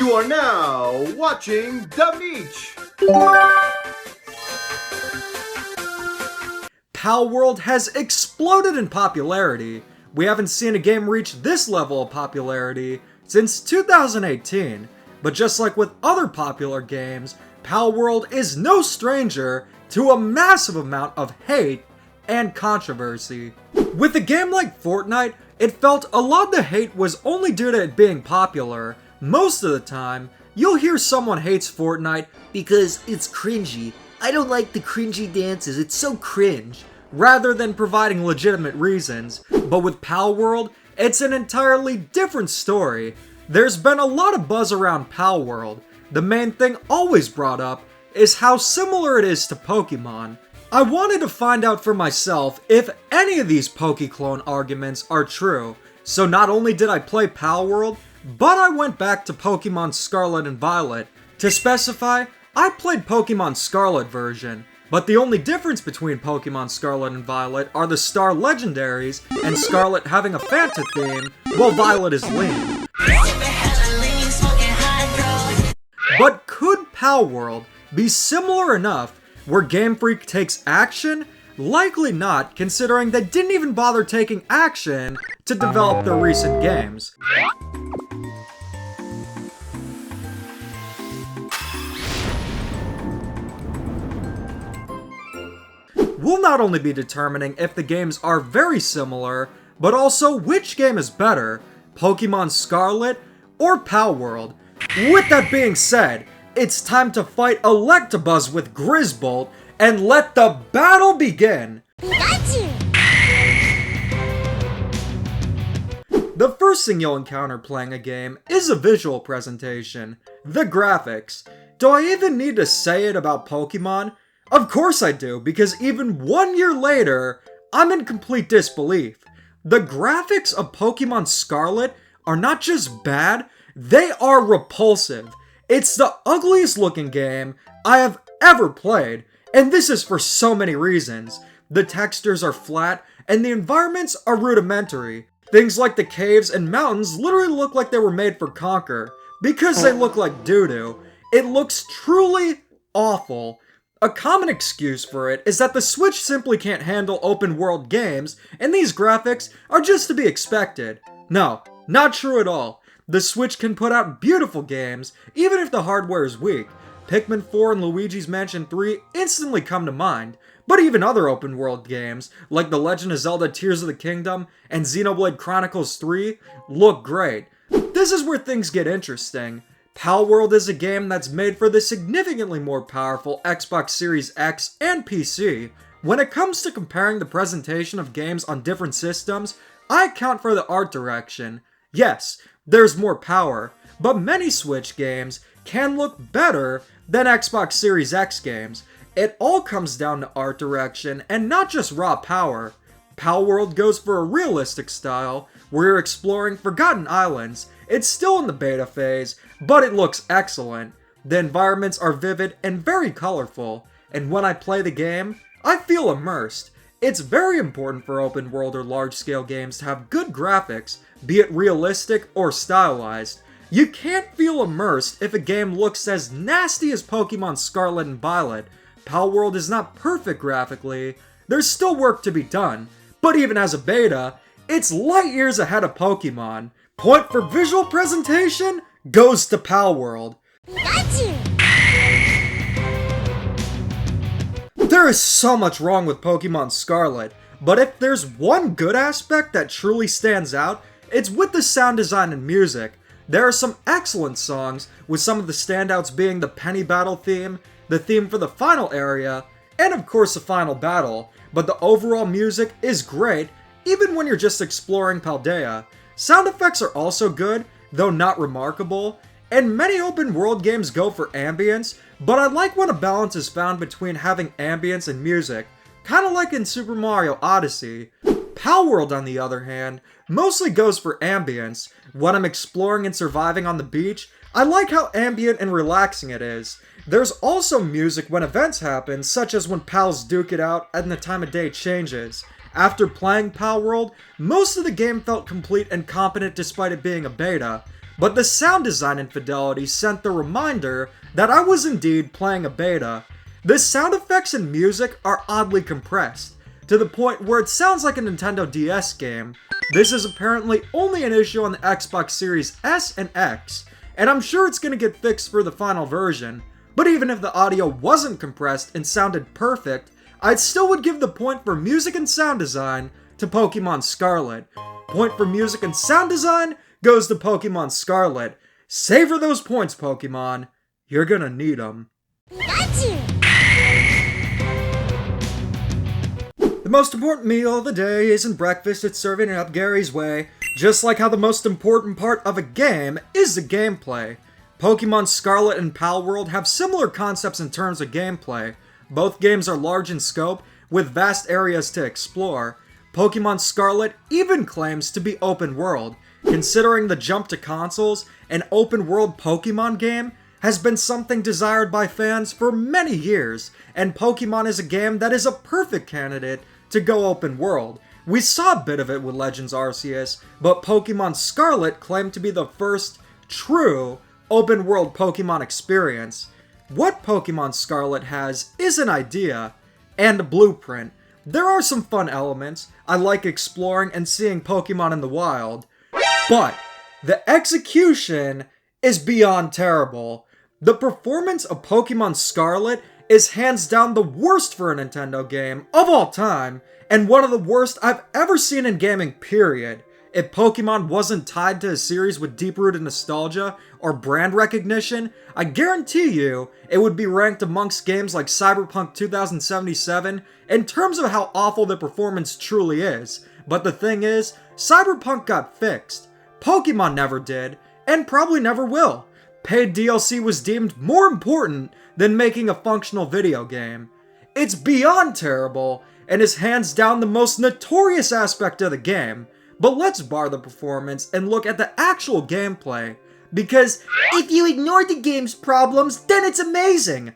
You are now watching The Meech. Palworld has exploded in popularity. We haven't seen a game reach this level of popularity since 2018. But just like with other popular games, Palworld is no stranger to a massive amount of hate and controversy. With a game like Fortnite, it felt a lot of the hate was only due to it being popular. Most of the time, you'll hear someone hates Fortnite because it's cringy. I don't like the cringy dances, it's so cringe. Rather than providing legitimate reasons. But with Palworld, it's an entirely different story. There's been a lot of buzz around Palworld. The main thing always brought up is how similar it is to Pokemon. I wanted to find out for myself if any of these Pokeclone arguments are true. So not only did I play Palworld, but I went back to Pokemon Scarlet and Violet. To specify, I played Pokemon Scarlet version, but the only difference between Pokemon Scarlet and Violet are the Star Legendaries, and Scarlet having a Fanta theme, while Violet is lean. But could Palworld be similar enough where Game Freak takes action? Likely not, considering they didn't even bother taking action to develop their recent games. We'll not only be determining if the games are very similar, but also which game is better, Pokemon Scarlet or Palworld. With that being said, it's time to fight Electabuzz with Grizzbolt and let the battle begin! The first thing you'll encounter playing a game is a visual presentation, the graphics. Do I even need to say it about Pokemon? Of course I do, because even 1 year later, I'm in complete disbelief. The graphics of Pokemon Scarlet are not just bad, they are repulsive. It's the ugliest looking game I have ever played, and this is for so many reasons. The textures are flat, and the environments are rudimentary. Things like the caves and mountains literally look like they were made for Conquer. Because they look like doo-doo, it looks truly awful. A common excuse for it is that the Switch simply can't handle open world games, and these graphics are just to be expected. No, not true at all. The Switch can put out beautiful games, even if the hardware is weak. Pikmin 4 and Luigi's Mansion 3 instantly come to mind, but even other open world games, like The Legend of Zelda Tears of the Kingdom and Xenoblade Chronicles 3, look great. This is where things get interesting. Palworld is a game that's made for the significantly more powerful Xbox Series X and PC. When it comes to comparing the presentation of games on different systems, I account for the art direction. Yes, there's more power, but many Switch games can look better than Xbox Series X games. It all comes down to art direction and not just raw power. Palworld goes for a realistic style, where you're exploring forgotten islands. It's still in the beta phase, but it looks excellent. The environments are vivid and very colorful, and when I play the game, I feel immersed. It's very important for open world or large scale games to have good graphics, be it realistic or stylized. You can't feel immersed if a game looks as nasty as Pokemon Scarlet and Violet. Palworld is not perfect graphically, there's still work to be done, but even as a beta, it's light years ahead of Pokemon. Point for visual presentation goes to Palworld. There is so much wrong with Pokemon Scarlet, but if there's one good aspect that truly stands out, it's with the sound design and music. There are some excellent songs, with some of the standouts being the Penny Battle theme, the theme for the final area, and of course the final battle, but the overall music is great, even when you're just exploring Paldea. Sound effects are also good, though not remarkable, and many open world games go for ambience, but I like when a balance is found between having ambience and music, kinda like in Super Mario Odyssey. Palworld, on the other hand, mostly goes for ambience. When I'm exploring and surviving on the beach, I like how ambient and relaxing it is. There's also music when events happen, such as when pals duke it out and the time of day changes. After playing Palworld, most of the game felt complete and competent despite it being a beta. but the sound design infidelity sent the reminder that I was indeed playing a beta. The sound effects and music are oddly compressed, to the point where it sounds like a Nintendo DS game. This is apparently only an issue on the Xbox Series S and X, and I'm sure it's going to get fixed for the final version. But even if the audio wasn't compressed and sounded perfect, I still would give the point for music and sound design to Pokémon Scarlet. Point for music and sound design goes to Pokémon Scarlet. Savor those points, Pokémon. You're gonna need them. The most important meal of the day isn't breakfast, it's serving it up Gary's way. Just like how the most important part of a game is the gameplay. Pokémon Scarlet and Palworld have similar concepts in terms of gameplay. Both games are large in scope, with vast areas to explore. Pokémon Scarlet even claims to be open world. Considering the jump to consoles, an open world Pokémon game has been something desired by fans for many years, and Pokémon is a game that is a perfect candidate to go open world. We saw a bit of it with Legends Arceus, but Pokémon Scarlet claimed to be the first true open world Pokémon experience. What Pokémon Scarlet has is an idea and a blueprint. There are some fun elements. I like exploring and seeing Pokémon in the wild, but the execution is beyond terrible. The performance of Pokémon Scarlet is hands down the worst for a Nintendo game of all time, and one of the worst I've ever seen in gaming, period. If Pokémon wasn't tied to a series with deep-rooted nostalgia or brand recognition, I guarantee you it would be ranked amongst games like Cyberpunk 2077 in terms of how awful the performance truly is. But the thing is, Cyberpunk got fixed. Pokémon never did, and probably never will. Paid DLC was deemed more important than making a functional video game. It's beyond terrible, and is hands down the most notorious aspect of the game. But let's bar the performance and look at the actual gameplay. Because if you ignore the game's problems, then it's amazing.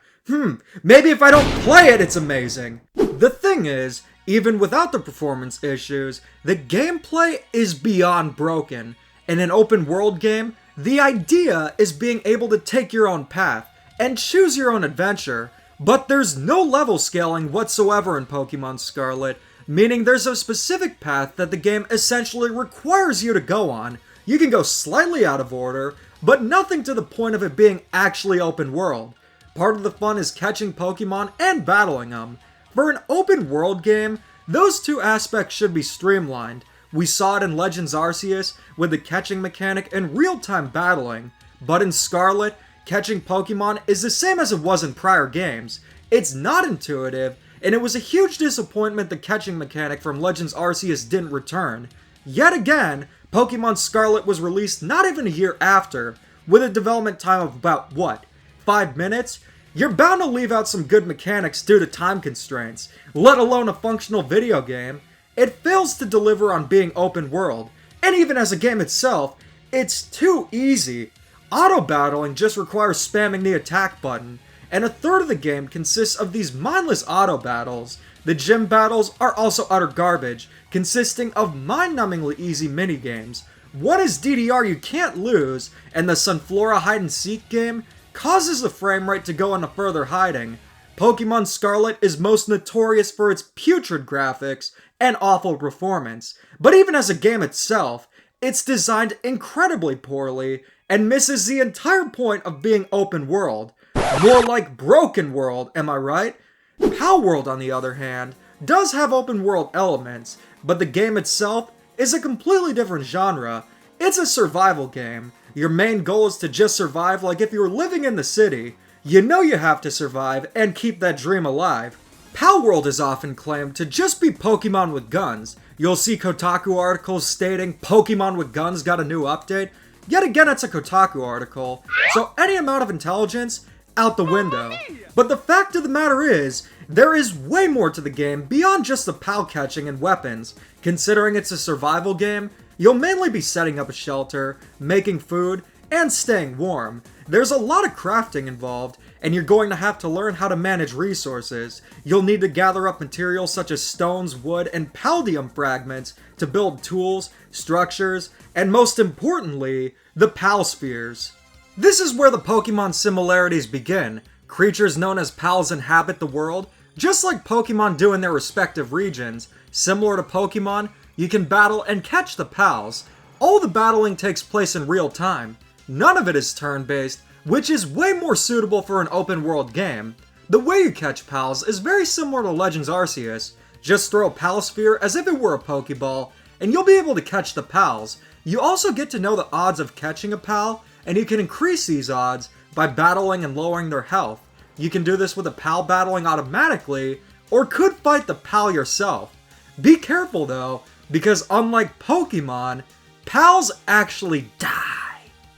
Maybe if I don't play it, it's amazing. The thing is, even without the performance issues, the gameplay is beyond broken. In an open world game, the idea is being able to take your own path and choose your own adventure. But there's no level scaling whatsoever in Pokémon Scarlet, meaning there's a specific path that the game essentially requires you to go on. You can go slightly out of order, but nothing to the point of it being actually open world. Part of the fun is catching Pokémon and battling them. For an open world game, those two aspects should be streamlined. We saw it in Legends Arceus with the catching mechanic and real-time battling, but in Scarlet, catching Pokémon is the same as it was in prior games. It's not intuitive, and it was a huge disappointment the catching mechanic from Legends Arceus didn't return. Yet again, Pokémon Scarlet was released not even a year after, with a development time of about, 5 minutes? You're bound to leave out some good mechanics due to time constraints, let alone a functional video game. It fails to deliver on being open world, and even as a game itself, it's too easy. Auto-battling just requires spamming the attack button, and a third of the game consists of these mindless auto-battles. The gym battles are also utter garbage, consisting of mind-numbingly easy minigames. One is DDR you can't lose, and the Sunflora hide-and-seek game causes the frame rate to go into further hiding. Pokémon Scarlet is most notorious for its putrid graphics and awful performance, but even as a game itself, it's designed incredibly poorly and misses the entire point of being open world. More like broken world, am I right? Palworld, on the other hand, does have open world elements, but the game itself is a completely different genre. It's a survival game. Your main goal is to just survive like if you were living in the city. You know you have to survive and keep that dream alive. Palworld is often claimed to just be Pokemon with guns. You'll see Kotaku articles stating Pokemon with guns got a new update. Yet again, it's a Kotaku article, so any amount of intelligence, out the window. But the fact of the matter is, there is way more to the game beyond just the pal catching and weapons. Considering it's a survival game, you'll mainly be setting up a shelter, making food, and staying warm. There's a lot of crafting involved, and you're going to have to learn how to manage resources. You'll need to gather up materials such as stones, wood, and paldium fragments to build tools, structures, and most importantly, the Pal Spheres. This is where the Pokemon similarities begin. Creatures known as Pals inhabit the world, just like Pokemon do in their respective regions. Similar to Pokemon, you can battle and catch the Pals. All the battling takes place in real time. None of it is turn-based, which is way more suitable for an open world game. The way you catch Pals is very similar to Legends Arceus. Just throw a Pal Sphere as if it were a Pokeball, and you'll be able to catch the Pals. You also get to know the odds of catching a Pal, and you can increase these odds by battling and lowering their health. You can do this with a Pal battling automatically, or could fight the Pal yourself. Be careful though, because unlike Pokemon, Pals actually die.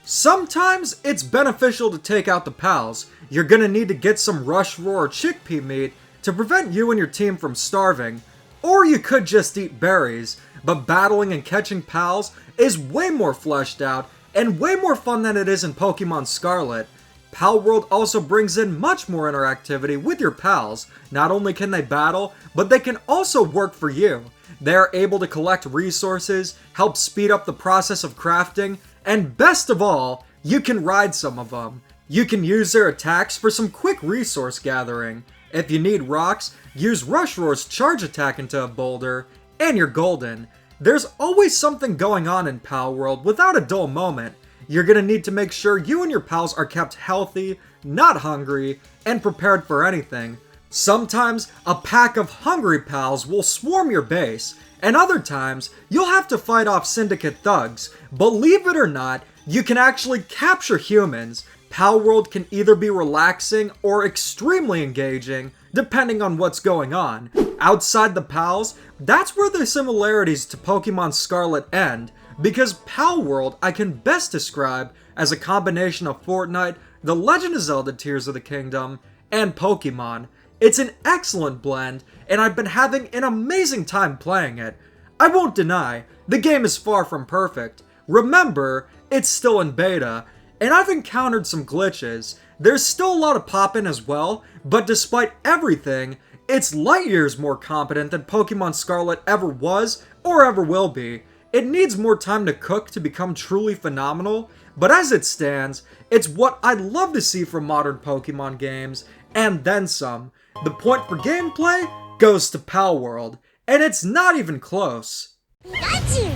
Sometimes it's beneficial to take out the Pals. You're gonna need to get some Rush Roar or Chickpea meat to prevent you and your team from starving, or you could just eat berries, but battling and catching Pals is way more fleshed out and way more fun than it is in Pokemon Scarlet. Palworld also brings in much more interactivity with your Pals. Not only can they battle, but they can also work for you. They are able to collect resources, help speed up the process of crafting, and best of all, you can ride some of them. You can use their attacks for some quick resource gathering. If you need rocks, use Rush Roar's charge attack into a boulder, and you're golden. There's always something going on in Palworld without a dull moment. You're gonna need to make sure you and your pals are kept healthy, not hungry, and prepared for anything. Sometimes, a pack of hungry pals will swarm your base, and other times, you'll have to fight off syndicate thugs. Believe it or not, you can actually capture humans. Palworld can either be relaxing or extremely engaging, depending on what's going on. Outside the Pals, that's where the similarities to Pokemon Scarlet end, because Palworld I can best describe as a combination of Fortnite, The Legend of Zelda Tears of the Kingdom, and Pokemon. It's an excellent blend, and I've been having an amazing time playing it. I won't deny, the game is far from perfect. Remember, it's still in beta, and I've encountered some glitches. There's still a lot of poppin' as well, but despite everything, it's light years more competent than Pokemon Scarlet ever was or ever will be. It needs more time to cook to become truly phenomenal, but as it stands, it's what I'd love to see from modern Pokemon games, and then some. The point for gameplay goes to Palworld, and it's not even close. Gotcha.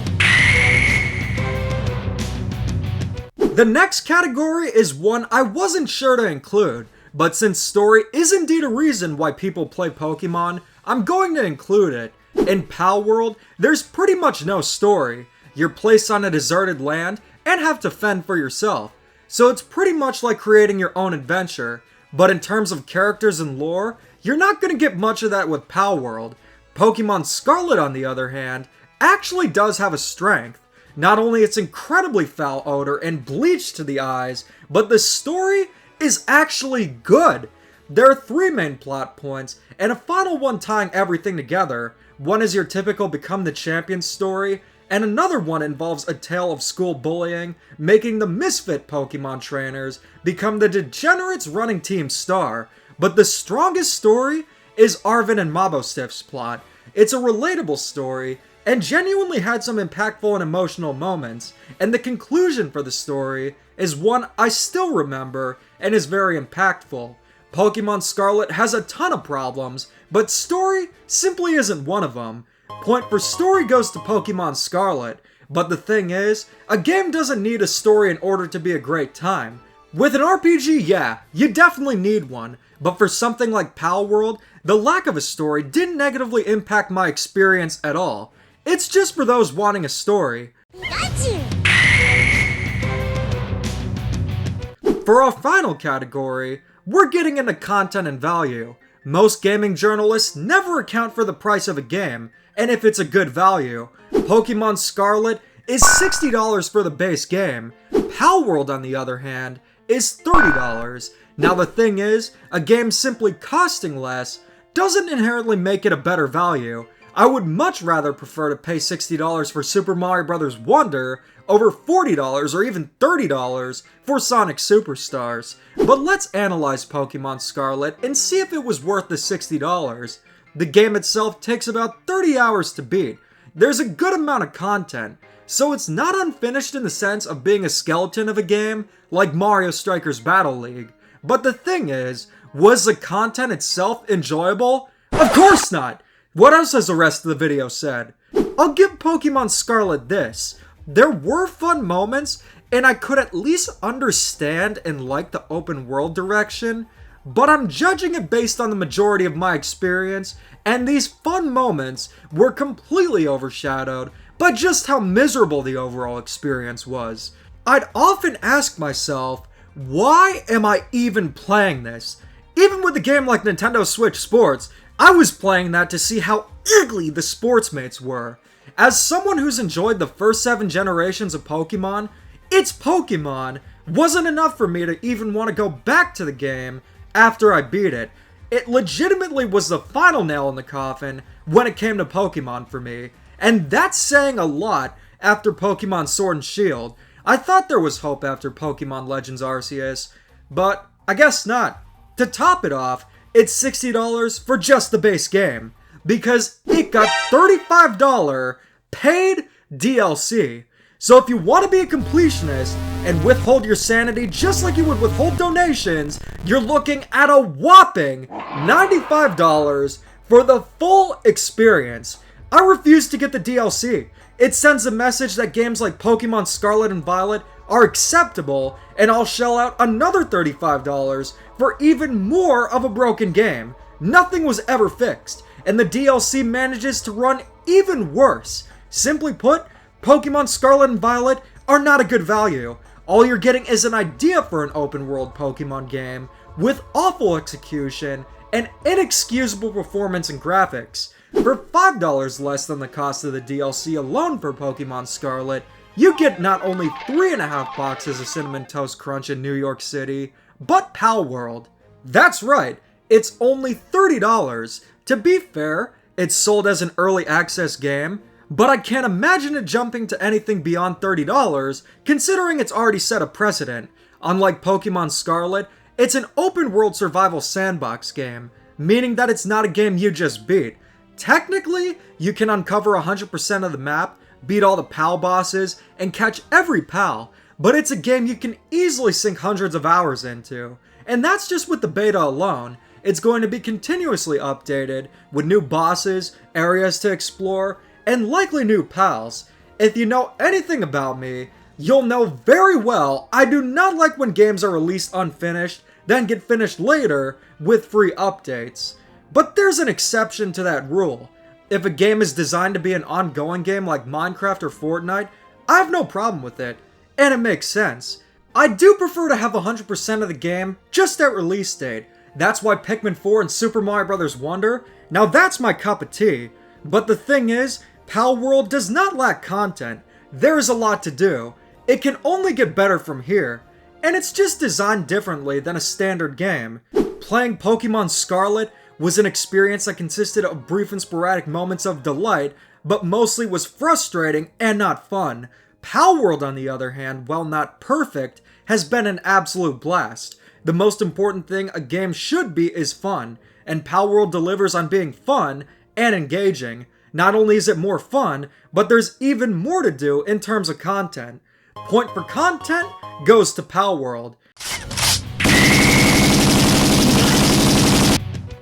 The next category is one I wasn't sure to include, but since story is indeed a reason why people play Pokemon, I'm going to include it. In Palworld, there's pretty much no story. You're placed on a deserted land and have to fend for yourself, so it's pretty much like creating your own adventure. But in terms of characters and lore, you're not going to get much of that with Palworld. Pokemon Scarlet, on the other hand, actually does have a strength. Not only its incredibly foul odor and bleach to the eyes, but the story is actually good. There are 3 main plot points, and a final one tying everything together. One is your typical Become the Champion story, and another one involves a tale of school bullying, making the misfit Pokemon trainers become the degenerates running Team Star. But the strongest story is Arven and Mabostiff's plot. It's a relatable story, and genuinely had some impactful and emotional moments, and the conclusion for the story is one I still remember and is very impactful. Pokemon Scarlet has a ton of problems, but story simply isn't one of them. Point for story goes to Pokemon Scarlet, but the thing is, a game doesn't need a story in order to be a great time. With an RPG, yeah, you definitely need one, but for something like Palworld, the lack of a story didn't negatively impact my experience at all. It's just for those wanting a story. Gotcha. For our final category, we're getting into content and value. Most gaming journalists never account for the price of a game, and if it's a good value. Pokemon Scarlet is $60 for the base game. Palworld, on the other hand, is $30. Now the thing is, a game simply costing less doesn't inherently make it a better value. I would much rather prefer to pay $60 for Super Mario Bros. Wonder over $40 or even $30 for Sonic Superstars. But let's analyze Pokemon Scarlet and see if it was worth the $60. The game itself takes about 30 hours to beat. There's a good amount of content. so it's not unfinished in the sense of being a skeleton of a game like Mario Strikers Battle League. But the thing is, was the content itself enjoyable? Of course not! What else has the rest of the video said? I'll give Pokemon Scarlet this. There were fun moments, and I could at least understand and like the open world direction, but I'm judging it based on the majority of my experience, and these fun moments were completely overshadowed by just how miserable the overall experience was. I'd often ask myself, why am I even playing this? Even with a game like Nintendo Switch Sports, I was playing that to see how ugly the sports mates were. As someone who's enjoyed the first 7 generations of Pokemon, it's Pokemon wasn't enough for me to even want to go back to the game after I beat it. It legitimately was the final nail in the coffin when it came to Pokemon for me. And that's saying a lot after Pokemon Sword and Shield. I thought there was hope after Pokemon Legends Arceus, but I guess not. To top it off, it's $60 for just the base game, because it got $35 paid DLC. So if you want to be a completionist and withhold your sanity just like you would withhold donations, you're looking at a whopping $95 for the full experience. I refuse to get the DLC. It sends a message that games like Pokemon Scarlet and Violet are acceptable, and I'll shell out another $35 for even more of a broken game. Nothing was ever fixed, and the DLC manages to run even worse. Simply put, Pokemon Scarlet and Violet are not a good value. All you're getting is an idea for an open world Pokemon game with awful execution and inexcusable performance and graphics. For $5 less than the cost of the DLC alone for Pokemon Scarlet, you get not only 3.5 boxes of Cinnamon Toast Crunch in New York City, but Palworld. That's right, it's only $30. To be fair, it's sold as an early access game, but I can't imagine it jumping to anything beyond $30, considering it's already set a precedent. Unlike Pokemon Scarlet, it's an open world survival sandbox game, meaning that it's not a game you just beat. Technically, you can uncover 100% of the map, beat all the PAL bosses, and catch every PAL, but it's a game you can easily sink hundreds of hours into. And that's just with the beta alone. It's going to be continuously updated, with new bosses, areas to explore, and likely new PALs. If you know anything about me, you'll know very well I do not like when games are released unfinished, then get finished later with free updates. But there's an exception to that rule. If a game is designed to be an ongoing game like Minecraft or Fortnite, I have no problem with it, and it makes sense. I do prefer to have 100% of the game just at release date. That's why Pikmin 4 and Super Mario Bros. Wonder, now that's my cup of tea. But the thing is, Palworld does not lack content. There is a lot to do. It can only get better from here, and it's just designed differently than a standard game. Playing Pokemon Scarlet was an experience that consisted of brief and sporadic moments of delight, but mostly was frustrating and not fun. Palworld, on the other hand, while not perfect, has been an absolute blast. The most important thing a game should be is fun, and Palworld delivers on being fun and engaging. Not only is it more fun, but there's even more to do in terms of content. Point for content goes to Palworld.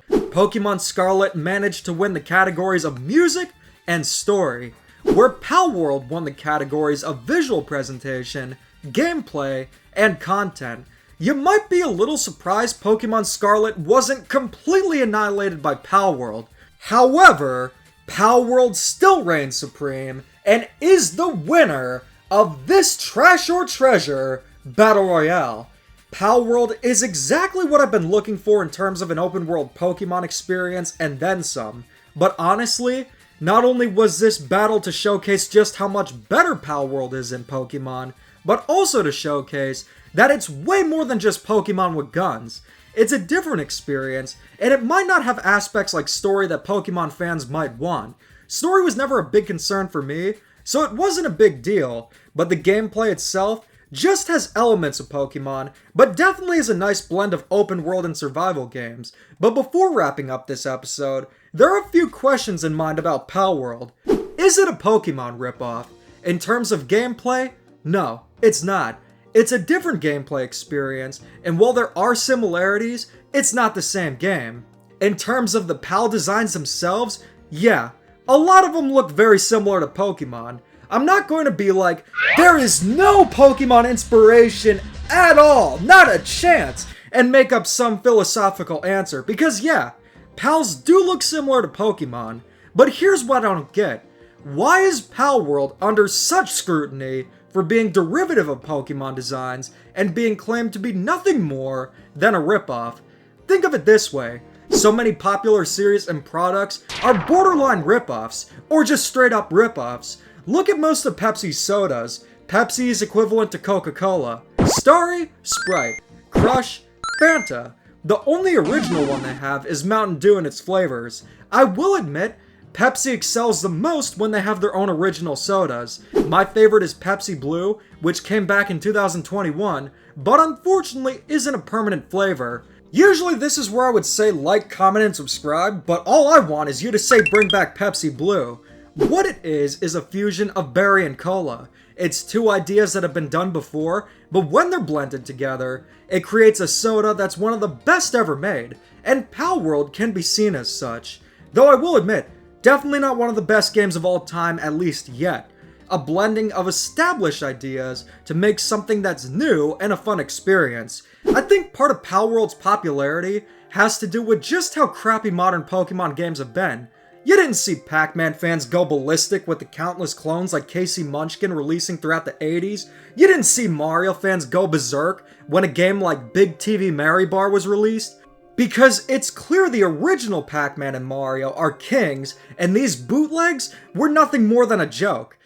Pokemon Scarlet managed to win the categories of music and story, where Palworld won the categories of visual presentation, gameplay, and content. You might be a little surprised Pokemon Scarlet wasn't completely annihilated by Palworld. However, Palworld still reigns supreme and is the winner of this Trash or Treasure Battle Royale. Palworld is exactly what I've been looking for in terms of an open world Pokemon experience and then some. But honestly, not only was this battle to showcase just how much better Palworld is in Pokemon, but also to showcase that it's way more than just Pokemon with guns. It's a different experience, and it might not have aspects like story that Pokemon fans might want. Story was never a big concern for me, so it wasn't a big deal, but the gameplay itself just has elements of Pokemon, but definitely is a nice blend of open world and survival games. But before wrapping up this episode, there are a few questions in mind about Palworld. Is it a Pokemon ripoff? In terms of gameplay, no, it's not. It's a different gameplay experience, and while there are similarities, it's not the same game. In terms of the PAL designs themselves, yeah, a lot of them look very similar to Pokemon. I'm not going to be like, there is no Pokemon inspiration at all, not a chance, and make up some philosophical answer, because yeah, PALs do look similar to Pokemon, but here's what I don't get. Why is Palworld under such scrutiny for being derivative of Pokemon designs and being claimed to be nothing more than a ripoff? Think of it this way. So many popular series and products are borderline ripoffs, or just straight up ripoffs. Look at most of Pepsi's sodas. Pepsi is equivalent to Coca-Cola. Starry, Sprite. Crush, Fanta. The only original one they have is Mountain Dew and its flavors. I will admit, Pepsi excels the most when they have their own original sodas. My favorite is Pepsi Blue, which came back in 2021, but unfortunately isn't a permanent flavor. Usually this is where I would say like, comment, and subscribe, but all I want is you to say bring back Pepsi Blue. What it is a fusion of berry and cola. It's two ideas that have been done before, but when they're blended together, it creates a soda that's one of the best ever made, and Palworld can be seen as such. Though I will admit, definitely not one of the best games of all time, at least yet. A blending of established ideas to make something that's new and a fun experience. I think part of Palworld's popularity has to do with just how crappy modern Pokemon games have been. You didn't see Pac-Man fans go ballistic with the countless clones like Casey Munchkin releasing throughout the 80s. You didn't see Mario fans go berserk when a game like Big TV Mary Bar was released. Because it's clear the original Pac-Man and Mario are kings, and these bootlegs were nothing more than a joke.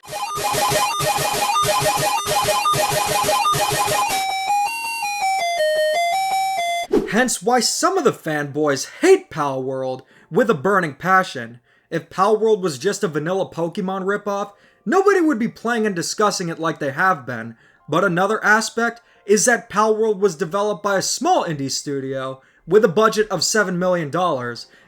Hence why some of the fanboys hate Palworld with a burning passion. If Palworld was just a vanilla Pokemon ripoff, nobody would be playing and discussing it like they have been. But another aspect is that Palworld was developed by a small indie studio with a budget of $7 million,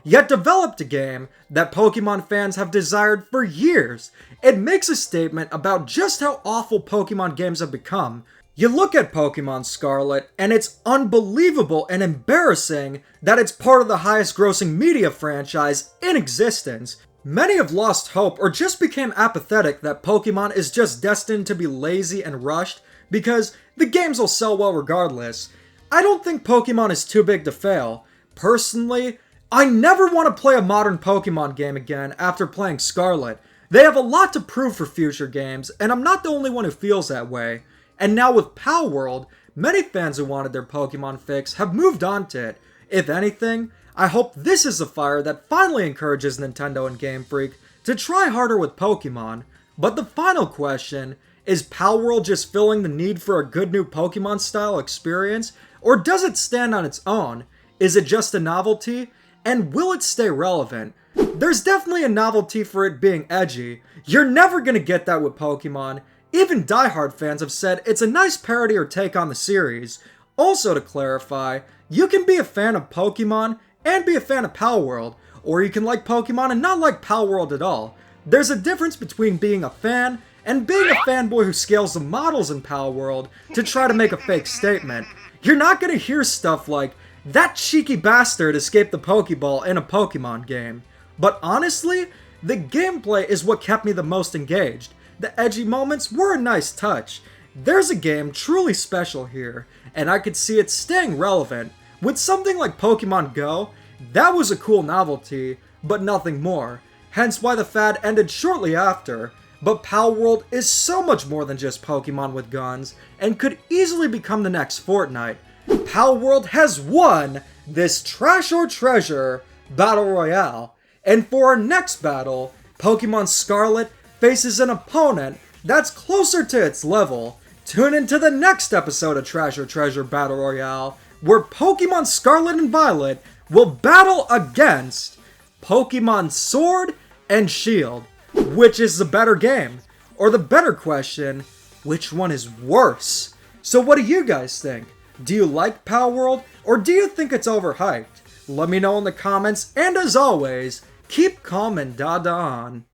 yet developed a game that Pokemon fans have desired for years. It makes a statement about just how awful Pokemon games have become. You look at Pokémon Scarlet, and it's unbelievable and embarrassing that it's part of the highest grossing media franchise in existence. Many have lost hope or just became apathetic that Pokemon is just destined to be lazy and rushed because the games will sell well regardless. I don't think Pokemon is too big to fail. Personally, I never want to play a modern Pokemon game again after playing Scarlet. They have a lot to prove for future games, and I'm not the only one who feels that way. And now with Palworld, many fans who wanted their Pokemon fix have moved on to it. If anything, I hope this is the fire that finally encourages Nintendo and Game Freak to try harder with Pokemon. But the final question, is Palworld just filling the need for a good new Pokemon style experience? Or does it stand on its own? Is it just a novelty? And will it stay relevant? There's definitely a novelty for it being edgy. You're never gonna get that with Pokemon. Even diehard fans have said it's a nice parody or take on the series. Also to clarify, you can be a fan of Pokemon and be a fan of Palworld, or you can like Pokemon and not like Palworld at all. There's a difference between being a fan and being a fanboy who scales the models in Palworld to try to make a fake statement. You're not gonna hear stuff like, that cheeky bastard escaped the Pokeball in a Pokemon game. But honestly, the gameplay is what kept me the most engaged. The edgy moments were a nice touch. There's a game truly special here, and I could see it staying relevant. With something like Pokemon Go, that was a cool novelty, but nothing more. Hence why the fad ended shortly after. But Palworld is so much more than just Pokemon with guns, and could easily become the next Fortnite. Palworld has won this Trash or Treasure Battle Royale, and for our next battle, Pokemon Scarlet faces an opponent that's closer to its level. Tune into the next episode of Trash or Treasure Battle Royale, where Pokemon Scarlet and Violet will battle against Pokemon Sword and Shield. Which is the better game? Or the better question, which one is worse? So what do you guys think? Do you like Palworld, or do you think it's overhyped? Let me know in the comments, and as always, keep calm and dada on.